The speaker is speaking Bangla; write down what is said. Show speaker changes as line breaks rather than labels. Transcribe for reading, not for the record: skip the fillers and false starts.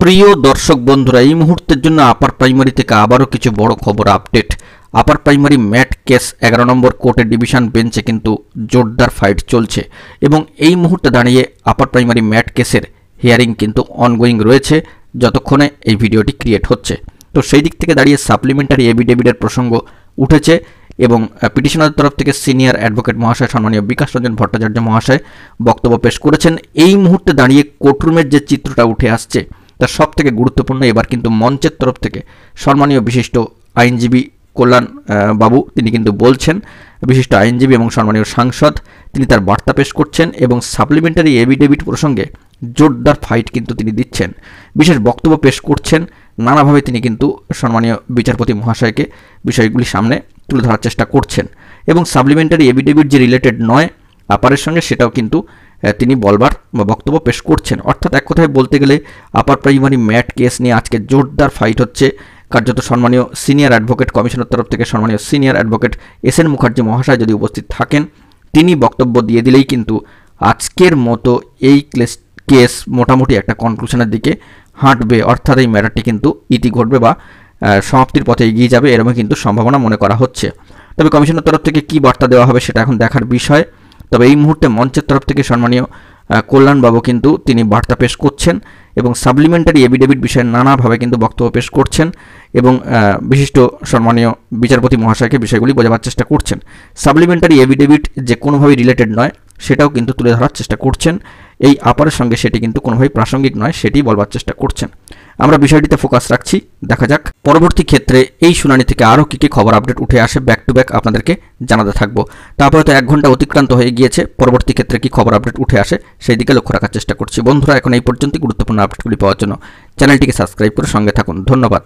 প্রিয় দর্শক বন্ধুরা, এই মুহূর্তের জন্য আপার প্রাইমারি থেকে আবারও কিছু বড় খবর আপডেট। আপার প্রাইমারি ম্যাট কেস 11 নম্বর কোর্টের ডিভিশন বেঞ্চে কিন্তু জোরদার ফাইট চলছে এবং এই মুহূর্তে দাঁড়িয়ে আপার প্রাইমারি ম্যাট কেসের হিয়ারিং কিন্তু অনগোয়িং রয়েছে যতক্ষণে এই ভিডিওটি ক্রিয়েট হচ্ছে। তো সেই দিক থেকে দাঁড়িয়ে সাপ্লিমেন্টারি এফিডেভিটের প্রসঙ্গ উঠেছে এবং পিটিশনারের তরফ থেকে সিনিয়র অ্যাডভোকেট মহাশয় সম্মানীয় বিকাশ রঞ্জন ভট্টাচার্য মহাশয় বক্তব্য পেশ করেছেন। এই মুহূর্তে দাঁড়িয়ে কোর্টরুমের যে চিত্রটা উঠে আসছে তার সব থেকে গুরুত্বপূর্ণ, এবার কিন্তু মঞ্চের তরফ থেকে সম্মানীয় বিশিষ্ট আইনজীবী কল্যাণ বাবু তিনি কিন্তু বলছেন, বিশিষ্ট আইনজীবী এবং সম্মানীয় সাংসদ তিনি তার বার্তা পেশ করছেন এবং সাপ্লিমেন্টারি এফিডেভিট প্রসঙ্গে জোরদার ফাইট কিন্তু তিনি দিচ্ছেন, বিশেষ বক্তব্য পেশ করছেন। নানাভাবে তিনি কিন্তু সম্মানীয় বিচারপতি মহাশয়কে বিষয়গুলি সামনে তুলে ধরার চেষ্টা করছেন এবং সাপ্লিমেন্টারি এফিডেভিট যে রিলেটেড নয় আপারের সঙ্গে সেটাও কিন্তু তিনি বলবার বা বক্তব্য পেশ করছেন। অর্থাৎ এক কথায় বলতে গেলে আপার প্রাইমারি ম্যাট কেস নিয়ে আজকে জোরদার ফাইট হচ্ছে। কার্যত সম্মানীয় সিনিয়র অ্যাডভোকেট কমিশনের তরফ থেকে সম্মানীয় সিনিয়র অ্যাডভোকেট এস.এন. মুখার্জি মহাশয় যদি উপস্থিত থাকেন, তিনি বক্তব্য দিয়ে দিলেই কিন্তু আজকের মতো এই কেস মোটামুটি একটা কনক্লুশনের দিকে হাঁটবে, অর্থাৎ এই ম্যাটারটি কিন্তু ইতি ঘটবে বা সমাপ্তির পথে এগিয়ে যাবে, এরকম কিন্তু সম্ভাবনা মনে করা হচ্ছে। তবে কমিশনের তরফ থেকে কী বার্তা দেওয়া হবে সেটা এখন দেখার বিষয়। তবে এই মুহূর্তে মঞ্চের তরফ থেকে সম্মানীয় কল্যাণবাবু কিন্তু তিনি বার্তা পেশ করছেন এবং সাপ্লিমেন্টারি এফিডেভিট বিষয়ে নানাভাবে কিন্তু বক্তব্য পেশ করছেন এবং বিশিষ্ট সম্মানীয় বিচারপতি মহাশয়কে বিষয়গুলি বোঝাবার চেষ্টা করছেন। সাপ্লিমেন্টারি এফিডেভিট যে কোনোভাবেই রিলেটেড নয় সেটাও কিন্তু তুলে ধরার চেষ্টা করছেন। এই আপারের সঙ্গে সেটি কিন্তু কোনোভাবেই প্রাসঙ্গিক নয় সেটি বলবার চেষ্টা করছেন। আমরা বিষয়টিতে ফোকাস রাখছি, দেখা যাক পরবর্তী ক্ষেত্রে এই শুনানি থেকে আরও কী কী খবর আপডেট উঠে আসে ব্যাক টু ব্যাক আপনাদেরকে জানাতে থাকবো। তারপরে তো 1 ঘন্টা অতিক্রান্ত হয়ে গিয়েছে, পরবর্তী ক্ষেত্রে কী খবর আপডেট উঠে আসে সেই দিকে লক্ষ্য রাখার চেষ্টা করছি। বন্ধুরা, এখন এই পর্যন্ত গুরুত্বপূর্ণ আপডেটগুলি পাওয়ার জন্য চ্যানেলটিকে সাবস্ক্রাইব করে সঙ্গে থাকুন। ধন্যবাদ।